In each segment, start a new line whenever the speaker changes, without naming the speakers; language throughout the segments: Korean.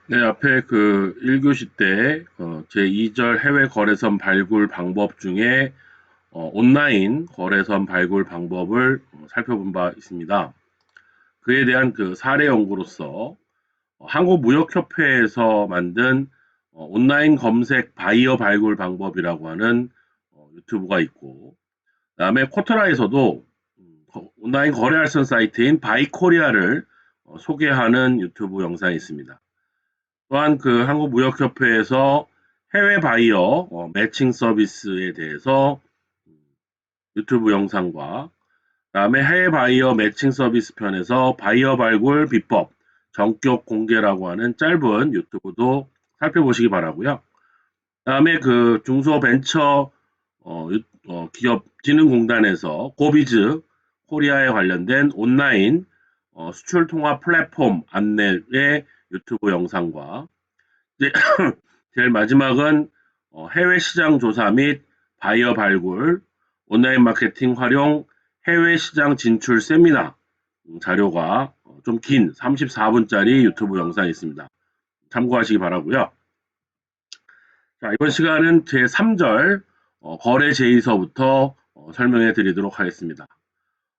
네, 앞에 그 1교시 때 제2절 해외 거래선 발굴 방법 중에 온라인 거래선 발굴 방법을 살펴본 바 있습니다. 그에 대한 그 사례 연구로서 한국무역협회에서 만든 온라인 검색 바이어 발굴 방법이라고 하는 유튜브가 있고, 그다음에 코트라에서도 온라인 거래할선 사이트인 바이코리아를 소개하는 유튜브 영상이 있습니다. 또한 그 한국무역협회에서 해외 바이어 매칭 서비스에 대해서 유튜브 영상과 그다음에 해외 바이어 매칭 서비스 편에서 바이어 발굴 비법 전격 공개라고 하는 짧은 유튜브도 살펴보시기 바라고요. 그다음에 그 중소벤처 기업 진흥공단에서 고비즈 코리아에 관련된 온라인 수출 통합 플랫폼 안내의 유튜브 영상과 이제 제일 마지막은 해외 시장 조사 및 바이어 발굴, 온라인 마케팅 활용, 해외 시장 진출 세미나 자료가 좀 긴 34분짜리 유튜브 영상이 있습니다. 참고하시기 바라고요. 자, 이번 시간은 제3절 거래 제의서부터 설명해 드리도록 하겠습니다.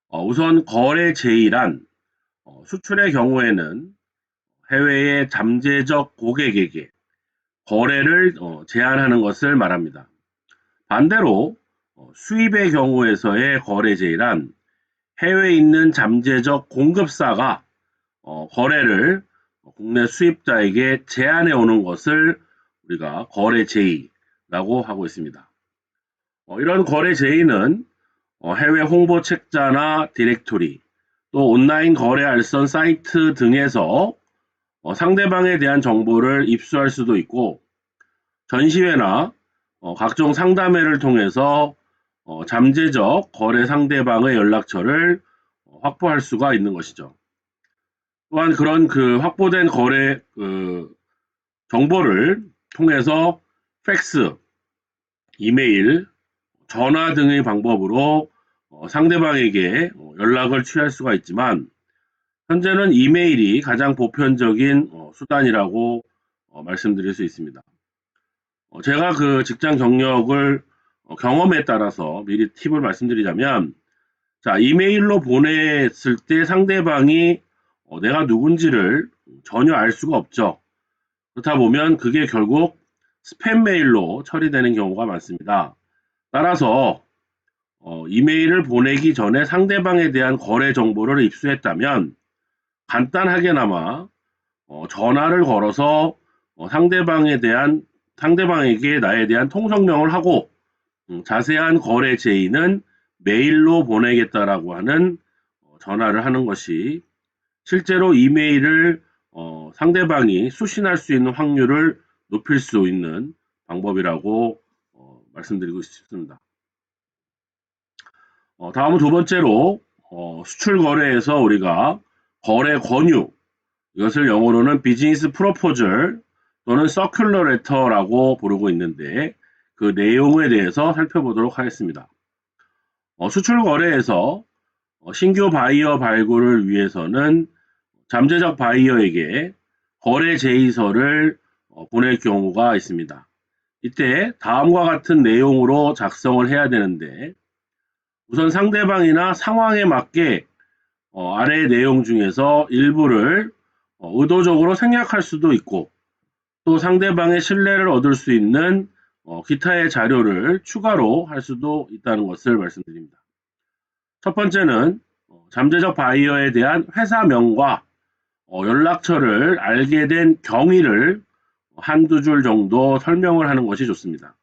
우선 거래 제의란 수출의 경우에는 해외의 잠재적 고객에게 거래를 제한하는 것을 말합니다. 반대로 수입의 경우에서의 거래 제의란 해외에 있는 잠재적 공급사가 거래를 국내 수입자에게 제한해 오는 것을 우리가 거래 제의라고 하고 있습니다. 이런 거래 제의는 해외 홍보 책자나 디렉토리, 또 온라인 거래 알선 사이트 등에서 상대방에 대한 정보를 입수할 수도 있고, 전시회나 각종 상담회를 통해서 잠재적 거래 상대방의 연락처를 확보할 수가 있는 것이죠. 또한 그런 그 확보된 거래 그 정보를 통해서 팩스, 이메일, 전화 등의 방법으로 상대방에게 연락을 취할 수가 있지만, 현재는 이메일이 가장 보편적인 수단이라고 말씀드릴 수 있습니다. 제가 그 직장 경력을 경험에 따라서 미리 팁을 말씀드리자면, 자, 이메일로 보냈을 때 상대방이 내가 누군지를 전혀 알 수가 없죠. 그렇다 보면 그게 결국 스팸 메일로 처리되는 경우가 많습니다. 따라서 이메일을 보내기 전에 상대방에 대한 거래 정보를 입수했다면 간단하게나마 전화를 걸어서 상대방에 대한 상대방에게 나에 대한 통성명을 하고 자세한 거래 제의는 메일로 보내겠다라고 하는 전화를 하는 것이 실제로 이메일을 상대방이 수신할 수 있는 확률을 높일 수 있는 방법이라고 말씀드리고 싶습니다. 다음은 두 번째로 수출 거래에서 우리가 거래 권유, 이것을 영어로는 비즈니스 프로포절 또는 서큘러 레터라고 부르고 있는데, 그 내용에 대해서 살펴보도록 하겠습니다. 수출 거래에서 신규 바이어 발굴을 위해서는 잠재적 바이어에게 거래 제의서를 보낼 경우가 있습니다. 이때 다음과 같은 내용으로 작성을 해야 되는데, 우선 상대방이나 상황에 맞게 아래의 내용 중에서 일부를 의도적으로 생략할 수도 있고, 또 상대방의 신뢰를 얻을 수 있는 기타의 자료를 추가로 할 수도 있다는 것을 말씀드립니다. 첫 번째는 잠재적 바이어에 대한 회사명과 연락처를 알게 된 경위를 한두 줄 정도 설명을 하는 것이 좋습니다.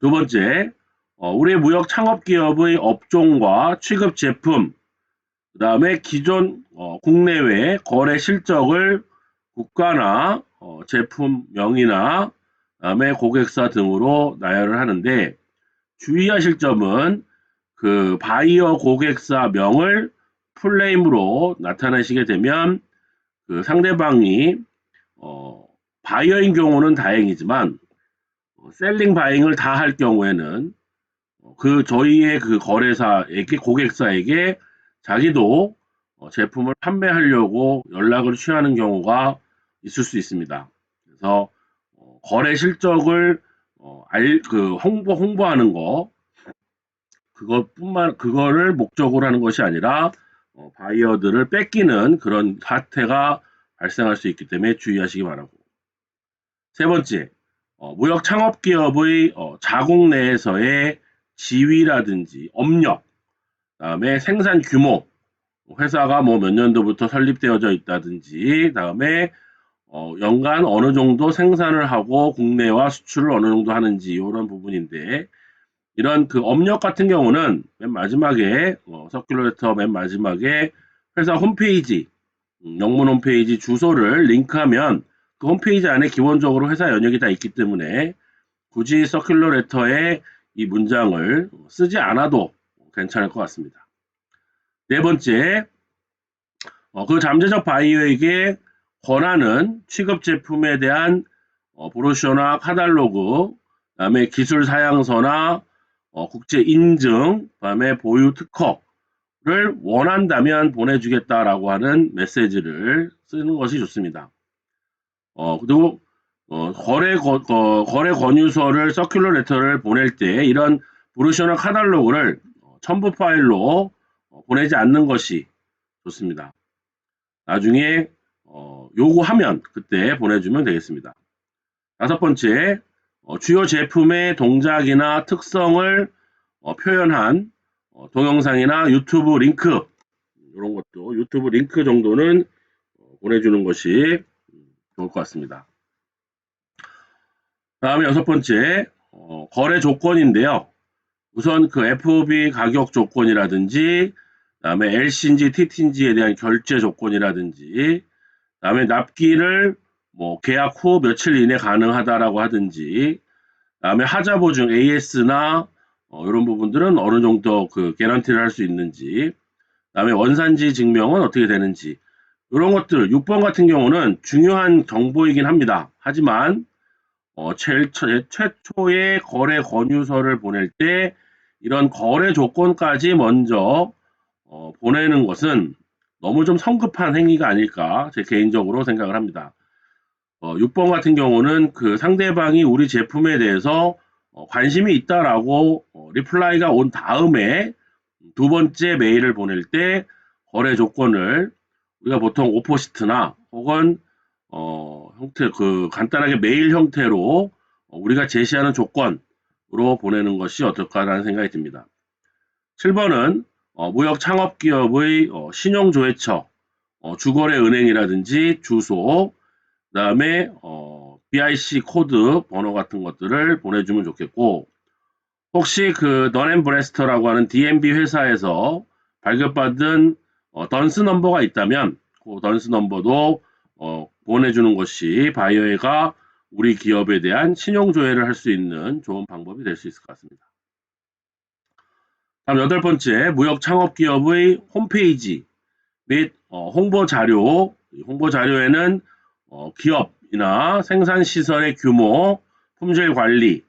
두 번째, 우리 무역 창업 기업의 업종과 취급 제품, 그 다음에 기존 국내외 거래 실적을 국가나 제품명이나 그다음에 고객사 등으로 나열을 하는데, 주의하실 점은 그 바이어 고객사 명을 풀네임으로 나타내시게 되면 그 상대방이 어, 바이어인 경우는 다행이지만 셀링 바잉을 다 할 경우에는 그 저희의 그 거래사에게 고객사에게 자기도 제품을 판매하려고 연락을 취하는 경우가 있을 수 있습니다. 그래서 거래 실적을 홍보하는 거 그거를 목적으로 하는 것이 아니라 바이어들을 뺏기는 그런 사태가 발생할 수 있기 때문에 주의하시기 바라고. 세 번째, 무역 창업 기업의 자국 내에서의 지위라든지 업력, 그다음에 생산 규모, 회사가 뭐 몇 년도부터 설립되어져 있다든지, 그다음에 연간 어느 정도 생산을 하고 국내와 수출을 어느 정도 하는지 이런 부분인데, 이런 그 업력 같은 경우는 맨 마지막에 서큘러레터 맨 마지막에 회사 홈페이지, 영문 홈페이지 주소를 링크하면 그 홈페이지 안에 기본적으로 회사 연역이 다 있기 때문에 굳이 서큘러레터에 이 문장을 쓰지 않아도 괜찮을 것 같습니다. 네 번째, 그 잠재적 바이어에게 권하는 취급 제품에 대한 브로셔나 카탈로그, 그다음에 기술 사양서나 국제 인증, 그다음에 보유 특허를 원한다면 보내주겠다라고 하는 메시지를 쓰는 것이 좋습니다. 그리고 거래 권유서를 서큘러 레터를 보낼 때 이런 브로셔나 카탈로그를 첨부 파일로 보내지 않는 것이 좋습니다. 나중에 요구하면 그때 보내주면 되겠습니다. 다섯 번째, 주요 제품의 동작이나 특성을 표현한 동영상이나 유튜브 링크, 이런 것도 유튜브 링크 정도는 보내주는 것이 좋을 것 같습니다. 다음에 여섯 번째, 거래 조건인데요. 우선 그 FOB 가격 조건이라든지, 다음에 LC인지 TT인지에 대한 결제 조건이라든지, 다음에 납기를 뭐 계약 후 며칠 이내 가능하다라고 하든지, 다음에 하자 보증 AS나 이런 부분들은 어느 정도 그 개런티를 할 수 있는지, 다음에 원산지 증명은 어떻게 되는지, 이런 것들 6번 같은 경우는 중요한 정보이긴 합니다. 하지만 최초의 거래 권유서를 보낼 때 이런 거래 조건까지 먼저 보내는 것은 너무 좀 성급한 행위가 아닐까 제 개인적으로 생각을 합니다. 6번 같은 경우는 그 상대방이 우리 제품에 대해서 관심이 있다라고 리플라이가 온 다음에 두 번째 메일을 보낼 때 거래 조건을 우리가 보통 오포시트나 혹은 형태 그 간단하게 메일 형태로 우리가 제시하는 조건으로 보내는 것이 어떨까라는 생각이 듭니다. 7번은 무역 창업 기업의 신용조회처, 주거래 은행이라든지 주소, 그다음에 BIC 코드 번호 같은 것들을 보내주면 좋겠고, 혹시 그 던앤브레스터라고 하는 DMB 회사에서 발급받은 던스 넘버가 있다면 그 던스 넘버도 보내주는 것이 바이어가 우리 기업에 대한 신용 조회를 할 수 있는 좋은 방법이 될 수 있을 것 같습니다. 다음 여덟 번째, 무역 창업 기업의 홈페이지 및 홍보 자료. 홍보 자료에는 기업이나 생산 시설의 규모, 품질 관리,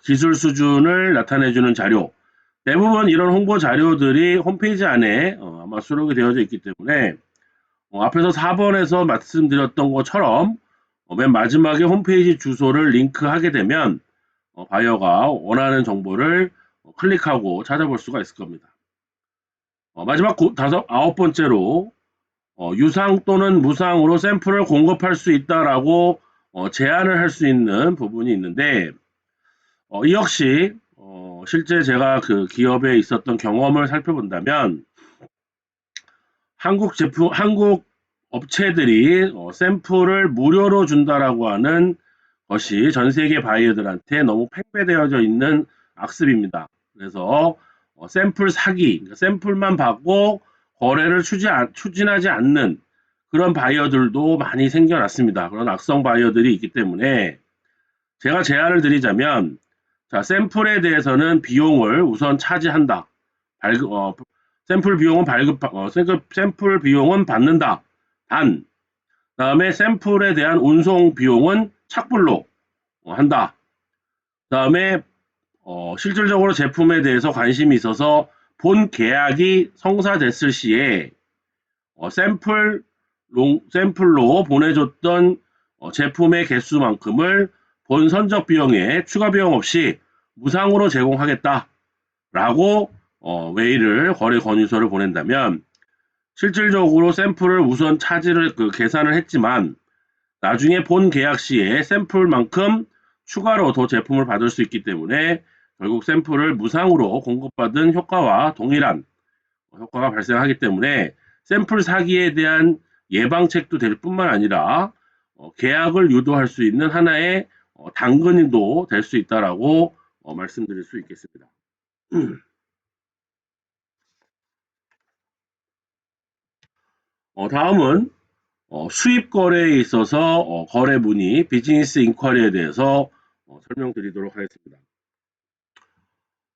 기술 수준을 나타내주는 자료. 대부분 이런 홍보 자료들이 홈페이지 안에 아마 수록이 되어져 있기 때문에 앞에서 4번에서 말씀드렸던 것처럼 맨 마지막에 홈페이지 주소를 링크하게 되면 바이어가 원하는 정보를 클릭하고 찾아볼 수가 있을 겁니다. 마지막 아홉 번째로 유상 또는 무상으로 샘플을 공급할 수 있다라고 제안을 할 수 있는 부분이 있는데 이 역시 실제 제가 그 기업에 있었던 경험을 살펴본다면 한국 업체들이 샘플을 무료로 준다라고 하는 것이 전 세계 바이어들한테 너무 팽배되어져 있는 악습입니다. 그래서 샘플 사기, 그러니까 샘플만 받고 거래를 추진하지 않는 그런 바이어들도 많이 생겨났습니다. 그런 악성 바이어들이 있기 때문에 제가 제안을 드리자면, 자, 샘플에 대해서는 비용을 우선 차지한다. 샘플 비용은 샘플 비용은 받는다. 단, 다음에 샘플에 대한 운송 비용은 착불로 한다. 다음에 실질적으로 제품에 대해서 관심이 있어서 본 계약이 성사됐을 시에 샘플로 보내줬던 제품의 개수만큼을 본 선적 비용에 추가 비용 없이 무상으로 제공하겠다라고 메일을 거래 건의서를 보낸다면 실질적으로 샘플을 우선 차지를 계산을 했지만 나중에 본 계약 시에 샘플만큼 추가로 더 제품을 받을 수 있기 때문에 결국 샘플을 무상으로 공급받은 효과와 동일한 효과가 발생하기 때문에 샘플 사기에 대한 예방책도 될 뿐만 아니라 계약을 유도할 수 있는 하나의 당근도 될 수 있다라고 말씀드릴 수 있겠습니다. 다음은 수입 거래에 있어서 거래 문의, 비즈니스 인쿼리에 대해서 설명드리도록 하겠습니다.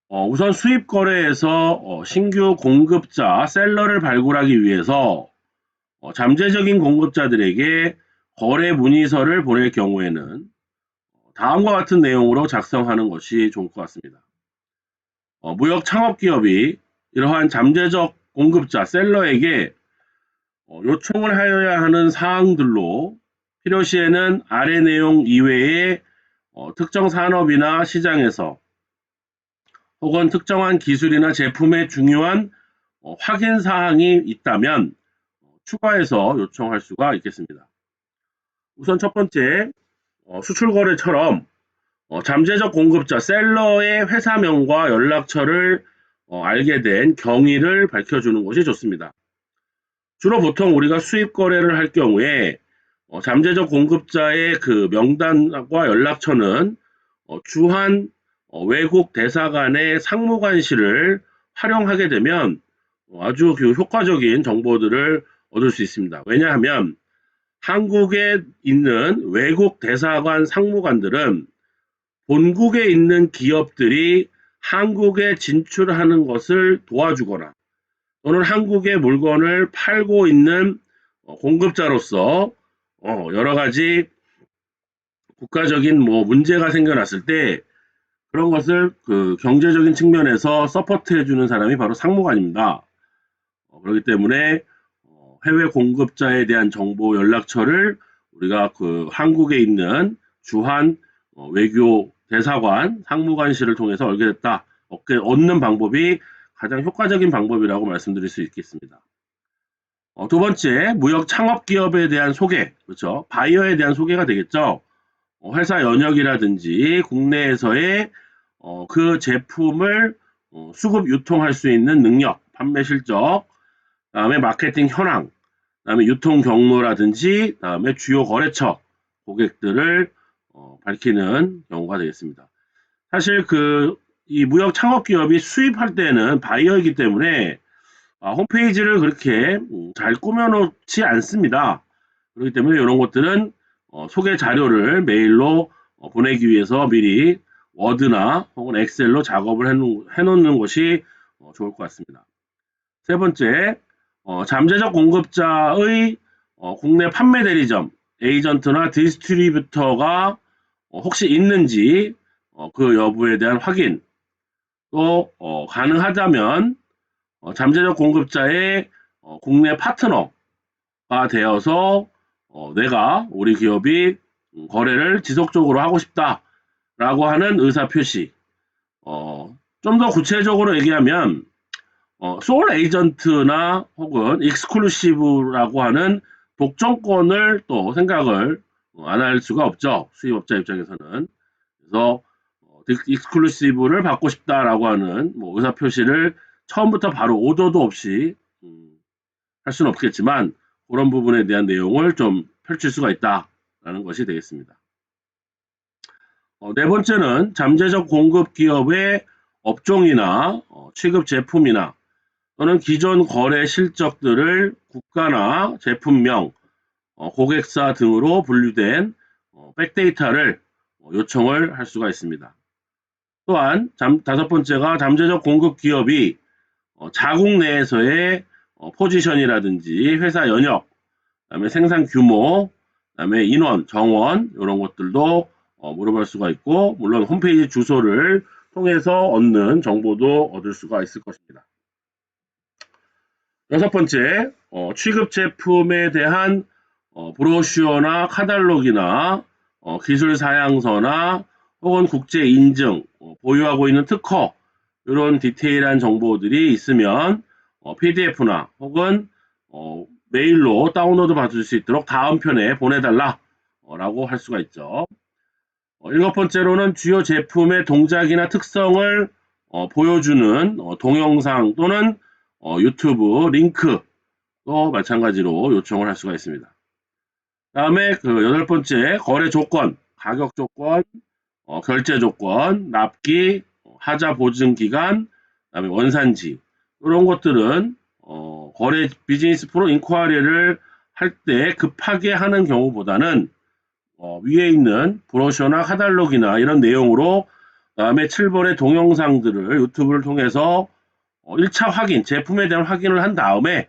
우선 수입 거래에서 신규 공급자, 셀러를 발굴하기 위해서 잠재적인 공급자들에게 거래 문의서를 보낼 경우에는 다음과 같은 내용으로 작성하는 것이 좋을 것 같습니다. 무역 창업 기업이 이러한 잠재적 공급자, 셀러에게 요청을 하여야 하는 사항들로 필요시에는 아래 내용 이외에 특정 산업이나 시장에서 혹은 특정한 기술이나 제품의 중요한 확인 사항이 있다면 추가해서 요청할 수가 있겠습니다. 우선 첫 번째, 수출 거래처럼 잠재적 공급자 셀러의 회사명과 연락처를 알게 된 경위를 밝혀주는 것이 좋습니다. 주로 보통 우리가 수입 거래를 할 경우에 잠재적 공급자의 그 명단과 연락처는 주한 외국 대사관의 상무관실을 활용하게 되면 아주 효과적인 정보들을 얻을 수 있습니다. 왜냐하면 한국에 있는 외국 대사관 상무관들은 본국에 있는 기업들이 한국에 진출하는 것을 도와주거나 또는 한국에 물건을 팔고 있는 공급자로서 여러 가지 국가적인 문제가 생겨났을 때 그런 것을 그 경제적인 측면에서 서포트 해주는 사람이 바로 상무관입니다. 그렇기 때문에 해외 공급자에 대한 정보 연락처를 우리가 그 한국에 있는 주한 외교 대사관 상무관실을 통해서 얻는 방법이 가장 효과적인 방법이라고 말씀드릴 수 있겠습니다. 두 번째, 무역 창업 기업에 대한 소개, 그렇죠? 바이어에 대한 소개가 되겠죠. 회사 연역이라든지 국내에서의 그 제품을 수급 유통할 수 있는 능력, 판매 실적, 다음에 마케팅 현황, 다음에 유통 경로라든지, 다음에 주요 거래처 고객들을 밝히는 경우가 되겠습니다. 사실 이 무역 창업 기업이 수입할 때는 바이어이기 때문에 홈페이지를 그렇게 잘 꾸며놓지 않습니다. 그렇기 때문에 이런 것들은 소개 자료를 메일로 보내기 위해서 미리 워드나 혹은 엑셀로 작업을 해놓는 것이 좋을 것 같습니다. 세 번째, 잠재적 공급자의 국내 판매 대리점, 에이전트나 디스트리뷰터가 혹시 있는지 그 여부에 대한 확인, 또 가능하다면 잠재적 공급자의 국내 파트너가 되어서 내가 우리 기업이 거래를 지속적으로 하고 싶다라고 하는 의사 표시. 좀 더 구체적으로 얘기하면 솔 에이전트나 혹은 익스클루시브라고 하는 독점권을 또 생각을 안 할 수가 없죠. 수입업자 입장에서는. 그래서 익스클루시브를 받고 싶다라고 하는 의사 표시를 처음부터 바로 오더도 없이 할 수는 없겠지만 그런 부분에 대한 내용을 좀 펼칠 수가 있다라는 것이 되겠습니다. 네 번째는 잠재적 공급 기업의 업종이나 취급 제품이나 또는 기존 거래 실적들을 국가나 제품명, 고객사 등으로 분류된 백데이터를 요청을 할 수가 있습니다. 또한 다섯 번째가 잠재적 공급 기업이 자국 내에서의 포지션이라든지 회사 연역, 그다음에 생산 규모, 그다음에 인원, 정원 이런 것들도 물어볼 수가 있고 물론 홈페이지 주소를 통해서 얻는 정보도 얻을 수가 있을 것입니다. 여섯 번째, 취급 제품에 대한 브로슈어나 카탈로그나 기술 사양서나 혹은 국제 인증, 보유하고 있는 특허 이런 디테일한 정보들이 있으면 PDF나 혹은 메일로 다운로드 받을 수 있도록 다음 편에 보내달라 라고 할 수가 있죠. 일곱 번째로는 주요 제품의 동작이나 특성을 보여주는 동영상 또는 유튜브 링크도 마찬가지로 요청을 할 수가 있습니다. 다음에 그 여덟 번째 거래 조건, 가격 조건, 결제 조건, 납기, 하자 보증 기간, 그다음에 원산지 이런 것들은 거래 비즈니스 프로 인ኳ리를 할 때 급하게 하는 경우보다는 위에 있는 브로셔나 카탈로그나 이런 내용으로 그다음에 7번의 동영상들을 유튜브를 통해서 1차 확인, 제품에 대한 확인을 한 다음에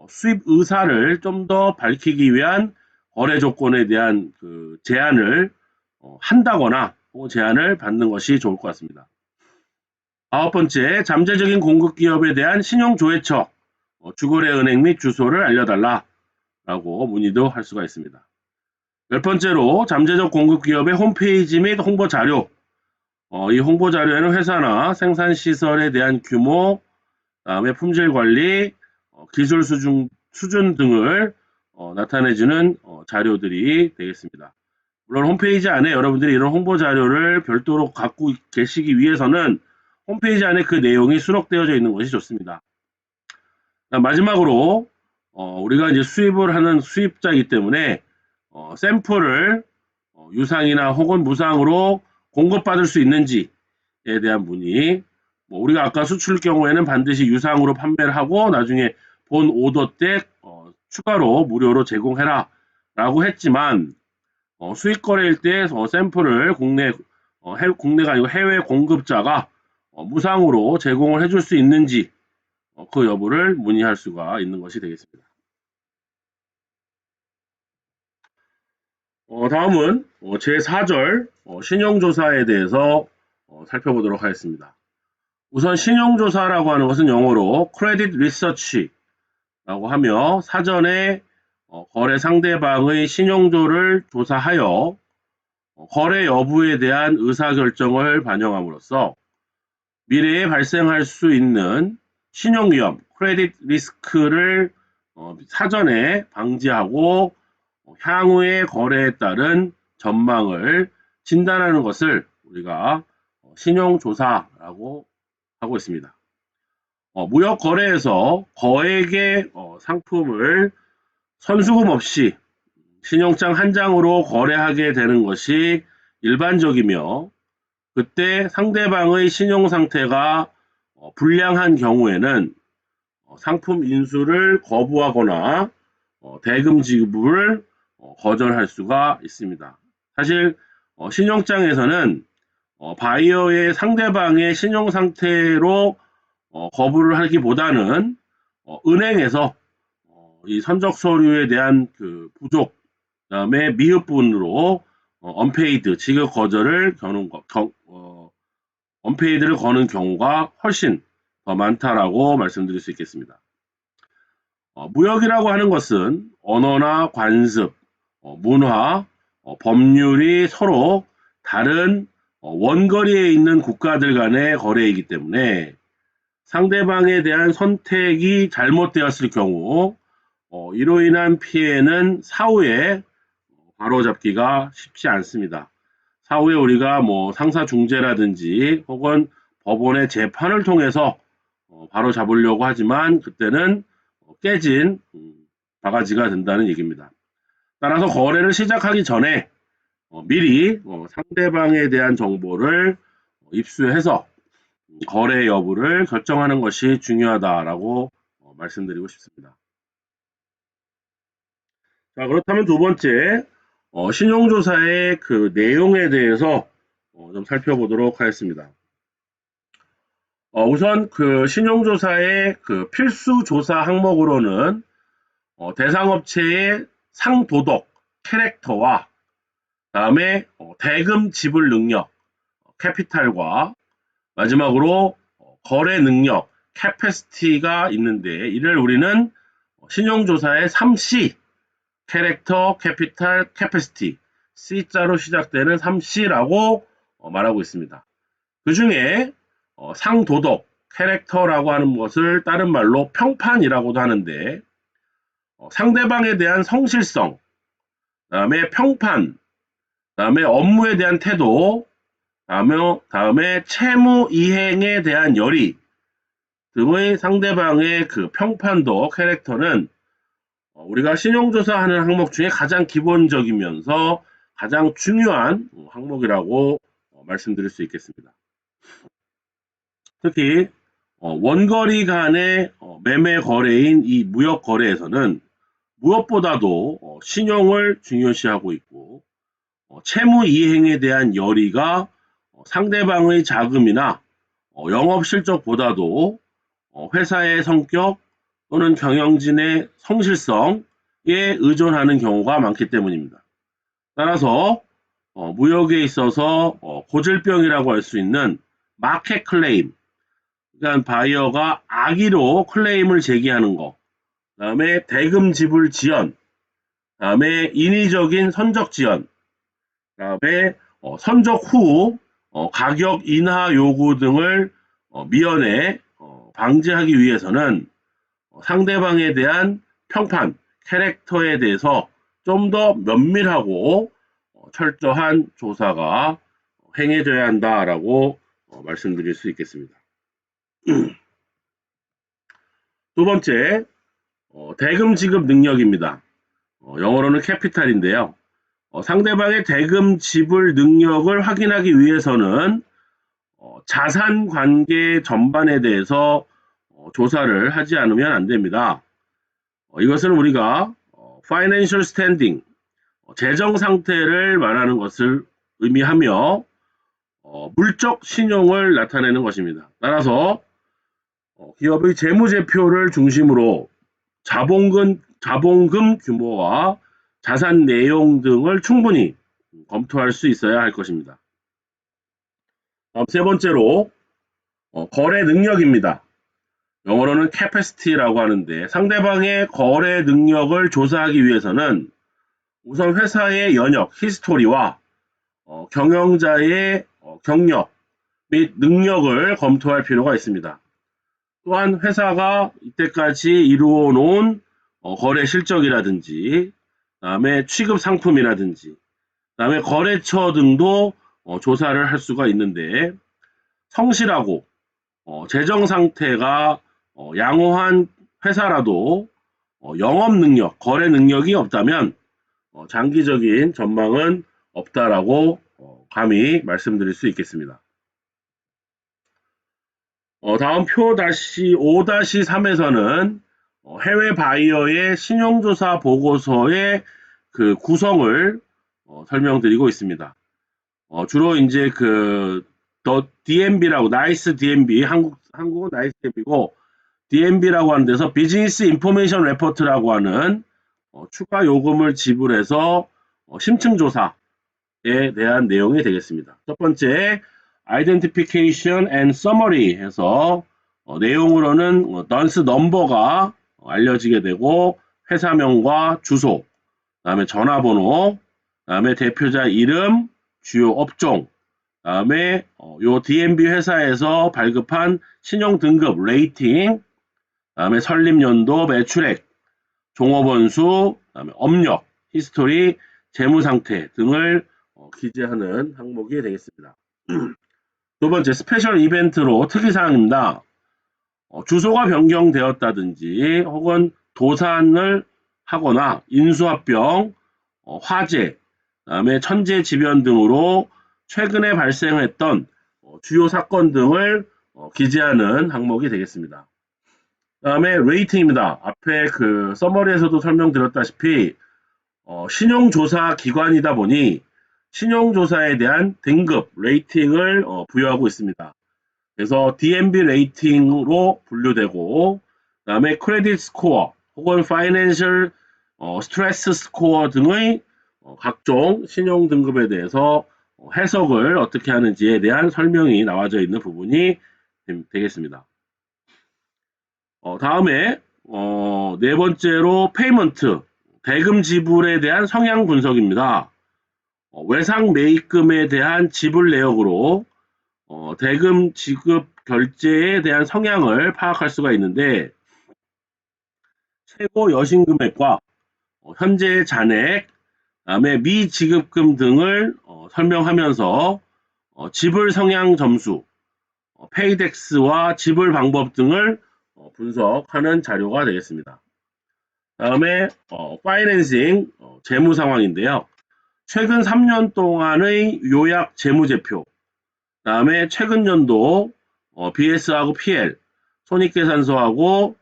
수입 의사를 좀 더 밝히기 위한 거래 조건에 대한 그 제안을 한다거나 혹은 제안을 받는 것이 좋을 것 같습니다. 아홉 번째, 잠재적인 공급 기업에 대한 신용 조회처, 주거래 은행 및 주소를 알려달라라고 문의도 할 수가 있습니다. 열 번째로 잠재적 공급 기업의 홈페이지 및 홍보 자료, 이 홍보 자료에는 회사나 생산 시설에 대한 규모, 다음에 품질 관리, 기술 수준 등을 나타내주는 자료들이 되겠습니다. 물론 홈페이지 안에 여러분들이 이런 홍보 자료를 별도로 갖고 계시기 위해서는 홈페이지 안에 그 내용이 수록되어져 있는 것이 좋습니다. 마지막으로 우리가 이제 수입을 하는 수입자이기 때문에 샘플을 유상이나 혹은 무상으로 공급받을 수 있는지에 대한 문의. 우리가 아까 수출 경우에는 반드시 유상으로 판매를 하고 나중에 본 오더 때 추가로 무료로 제공해라 라고 했지만 수입 거래일 때 샘플을 국내가 아니고 해외 공급자가 무상으로 제공을 해줄 수 있는지 그 여부를 문의할 수가 있는 것이 되겠습니다. 다음은 제4절 신용조사에 대해서 살펴보도록 하겠습니다. 우선 신용조사라고 하는 것은 영어로 크레딧 리서치라고 하며 사전에 거래 상대방의 신용도를 조사하여 거래 여부에 대한 의사결정을 반영함으로써 미래에 발생할 수 있는 신용위험, 크레딧 리스크를 사전에 방지하고 향후의 거래에 따른 전망을 진단하는 것을 우리가 신용조사라고 하고 있습니다. 무역 거래에서 거액의 상품을 선수금 없이 신용장 한 장으로 거래하게 되는 것이 일반적이며 그때 상대방의 신용 상태가 불량한 경우에는 상품 인수를 거부하거나 대금 지급을 거절할 수가 있습니다. 사실 신용장에서는 바이어의 상대방의 신용 상태로 거부를 하기보다는 은행에서 이 선적 서류에 대한 그 부족, 그다음에 미흡분으로 언페이드 지급 거절을 언페이드를 거는 경우가 훨씬 더 많다라고 말씀드릴 수 있겠습니다. 무역이라고 하는 것은 언어나 관습, 문화, 법률이 서로 다른 원거리에 있는 국가들 간의 거래이기 때문에 상대방에 대한 선택이 잘못되었을 경우 이로 인한 피해는 사후에 바로잡기가 쉽지 않습니다. 사후에 우리가 뭐 상사중재라든지 혹은 법원의 재판을 통해서 바로잡으려고 하지만 그때는 깨진 바가지가 된다는 얘기입니다. 따라서 거래를 시작하기 전에 미리 상대방에 대한 정보를 입수해서 거래 여부를 결정하는 것이 중요하다라고 말씀드리고 싶습니다. 자, 그렇다면 두 번째, 신용조사의 그 내용에 대해서 좀 살펴보도록 하겠습니다. 우선 그 신용조사의 그 필수 조사 항목으로는 대상업체의 상도덕, 캐릭터와 다음에 대금 지불 능력, 캐피탈과 마지막으로 거래 능력, 캐패시티가 있는데 이를 우리는 신용조사의 3C, 캐릭터, 캐피탈, 캐패시티, C자로 시작되는 3C라고 말하고 있습니다. 그 중에 상도덕, 캐릭터라고 하는 것을 다른 말로 평판이라고도 하는데 상대방에 대한 성실성, 다음에 평판, 다음에 업무에 대한 태도, 다음에 채무 이행에 대한 열의 등의 상대방의 그 평판도 캐릭터는 우리가 신용조사하는 항목 중에 가장 기본적이면서 가장 중요한 항목이라고 말씀드릴 수 있겠습니다. 특히 원거리 간의 매매 거래인 이 무역 거래에서는 무엇보다도 신용을 중요시하고 있고 채무 이행에 대한 열의가 상대방의 자금이나 영업 실적보다도 회사의 성격 또는 경영진의 성실성에 의존하는 경우가 많기 때문입니다. 따라서 무역에 있어서 고질병이라고 할 수 있는 마켓 클레임, 그러니까 바이어가 악의로 클레임을 제기하는 것, 그다음에 대금 지불 지연, 그다음에 인위적인 선적 지연, 그다음에 선적 후 가격 인하 요구 등을 미연에 방지하기 위해서는 상대방에 대한 평판, 캐릭터에 대해서 좀 더 면밀하고 철저한 조사가 행해져야 한다라고 말씀드릴 수 있겠습니다. 두 번째, 대금 지급 능력입니다. 영어로는 캐피탈인데요. 상대방의 대금 지불 능력을 확인하기 위해서는 자산 관계 전반에 대해서 조사를 하지 않으면 안 됩니다. 이것은 우리가 financial standing, 재정 상태를 말하는 것을 의미하며 물적 신용을 나타내는 것입니다. 따라서 기업의 재무제표를 중심으로 자본금 규모와 자산 내용 등을 충분히 검토할 수 있어야 할 것입니다. 다음 세 번째로 거래 능력입니다. 영어로는 capacity라고 하는데 상대방의 거래 능력을 조사하기 위해서는 우선 회사의 연역, 히스토리와 경영자의 경력 및 능력을 검토할 필요가 있습니다. 또한 회사가 이때까지 이루어 놓은 거래 실적이라든지 그다음에 취급 상품이라든지 그다음에 거래처 등도 조사를 할 수가 있는데 성실하고 재정 상태가 양호한 회사라도 영업 능력, 거래 능력이 없다면 장기적인 전망은 없다라고 감히 말씀드릴 수 있겠습니다. 다음 표 5-3에서는 해외 바이어의 신용조사 보고서의 그 구성을 설명드리고 있습니다. 주로 이제 그 DMB라고 나이스 DMB 한국은 나이스 DMB고 DMB라고 하는 데서 비즈니스 인포메이션 레포트라고 하는 추가 요금을 지불해서 심층 조사에 대한 내용이 되겠습니다. 첫 번째 Identification and Summary 해서 내용으로는 던스 넘버가 알려지게 되고 회사명과 주소, 그다음에 전화번호, 그다음에 대표자 이름, 주요 업종, 그다음에 요 DMB 회사에서 발급한 신용 등급 레이팅, 그다음에 설립 연도, 매출액, 종업원 수, 그다음에 업력, 히스토리, 재무 상태 등을 기재하는 항목이 되겠습니다. 두 번째 스페셜 이벤트로 특이사항입니다. 주소가 변경되었다든지 혹은 도산을 하거나 인수합병, 화재, 그다음에 천재지변 등으로 최근에 발생했던 주요 사건 등을 기재하는 항목이 되겠습니다. 그다음에 레이팅입니다. 앞에 그 서머리에서도 설명드렸다시피 신용조사 기관이다 보니 신용조사에 대한 등급, 레이팅을 부여하고 있습니다. 그래서 DMB 레이팅으로 분류되고 그다음에 크레딧 스코어 혹은 파이낸셜 스트레스 스코어 등의 각종 신용 등급에 대해서 해석을 어떻게 하는지에 대한 설명이 나와져 있는 부분이 되겠습니다. 다음에 네 번째로 페이먼트, 대금 지불에 대한 성향 분석입니다. 외상 매입금에 대한 지불 내역으로 대금 지급 결제에 대한 성향을 파악할 수가 있는데 최고 여신 금액과 현재 잔액, 그다음에 미지급금 등을 설명하면서 지불 성향 점수, 페이덱스와 지불 방법 등을 분석하는 자료가 되겠습니다. 다음에 파이낸싱 재무 상황인데요. 최근 3년 동안의 요약 재무제표, 다음에 최근 연도 BS하고 PL, 손익계산서하고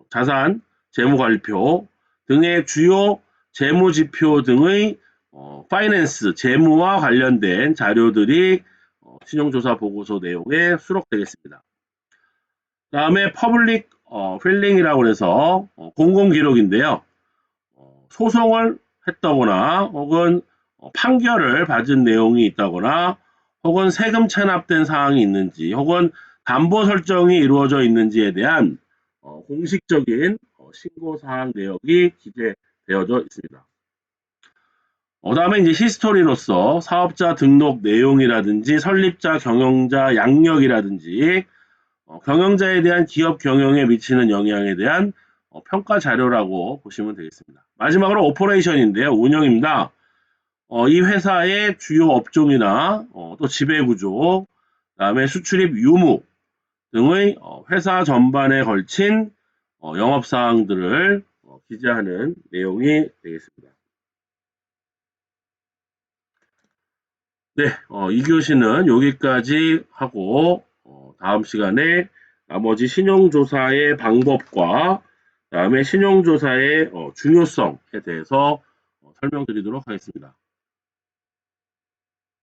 자산 재무관리표 등의 주요 재무지표 등의 파이낸스 재무와 관련된 자료들이 신용조사 보고서 내용에 수록되겠습니다. 다음에 퍼블릭 필링이라고 해서 공공기록인데요. 소송을 했다거나 혹은 판결을 받은 내용이 있다거나 혹은 세금 체납된 사항이 있는지 혹은 담보 설정이 이루어져 있는지에 대한 공식적인 신고사항 내역이 기재되어져 있습니다. 다음에 이제 히스토리로서 사업자 등록 내용이라든지 설립자, 경영자 양력이라든지 경영자에 대한 기업 경영에 미치는 영향에 대한 평가 자료라고 보시면 되겠습니다. 마지막으로 오퍼레이션인데요. 운영입니다. 이 회사의 주요 업종이나 또 지배구조, 그다음에 수출입 유무 등의 회사 전반에 걸친 영업사항들을 기재하는 내용이 되겠습니다. 네, 2교시는 여기까지 하고 다음 시간에 나머지 신용조사의 방법과 그다음에 신용조사의 중요성에 대해서 설명드리도록 하겠습니다.